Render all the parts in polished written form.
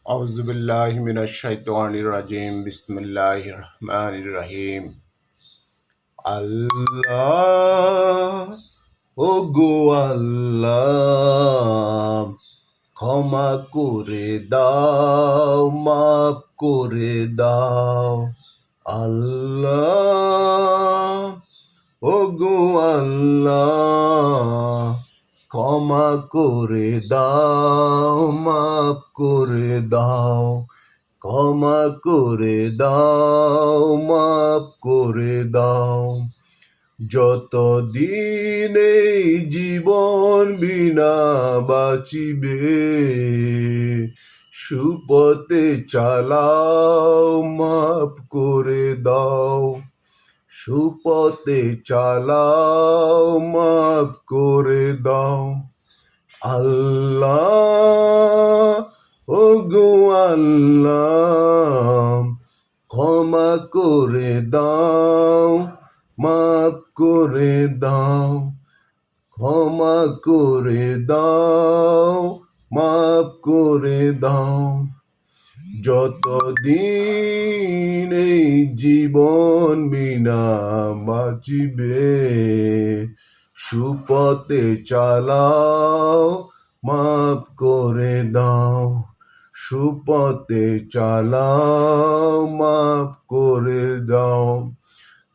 আউযুবিল্লাহি মিনাশ শাইতানির রাজিম বিসমিল্লাহির রহমানির রহিম। আল্লাহ, ও গো আল্লাহ, ক্ষমা করে দাও, মাফ করে দাও। আল্লাহ, ও গো আল্লাহ, ক্ষমা করে দাও, মাফ করে দাও। ক্ষমা করে দাও, মাফ করে দাও। যতদিন এই জীবন বিনা বাঁচিবে, সুপথে চালাও, মাফ করে দাও। সুপথে চালাও, মাফ করে দাও। আল্লাহ, ও গো আল্লাহ, ক্ষমা করে দাও, মাফ করে দাও। ক্ষমা করে দাও, মাফ করে দাও। যতদিন এই জীবন বিনা বাঁচিবে, সুপথে চালাও, মাফ করে দাও। সুপথে চালাও, মাফ করে দাও।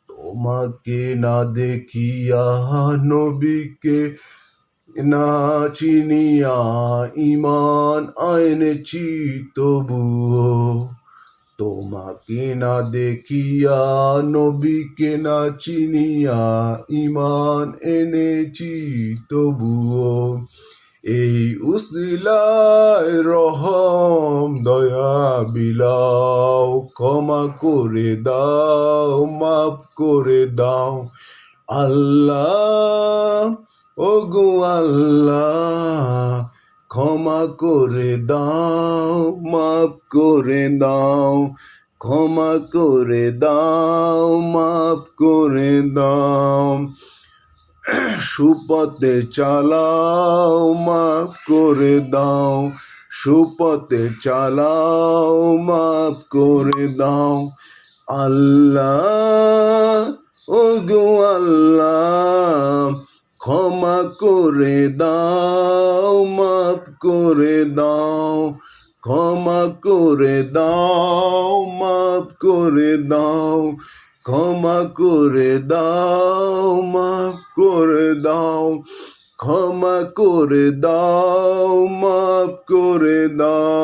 তোমাকে না দেখিয়া, নবীকে না চিনিয়া, ঈমান এনেছি তবুও। তোমাকে না দেখিয়া, নবীকে না চিনিয়া, ঈমান এনেছি তবুও। এই উসিলায় রহম দয়া বিলাও, ক্ষমা করে দাও, মাফ করে দাও। আল্লাহ, ও গো আল্লাহ, ক্ষমা করে দাও, মাফ করে দাও। ক্ষমা করে দাও, মাফ করে দাও। সুপথে চালাও, মাফ করে দাও। সুপথে চালাও, মাফ করে দাও। আল্লাহ, ও গো আল্লাহ, ক্ষমা করে দাও, মাফ করে দাও। ক্ষমা করে দাও, মাফ করে দাও। ক্ষমা করে দাও, মাফ করে দাও। ক্ষমা করে দাও, মাফ করে দাও।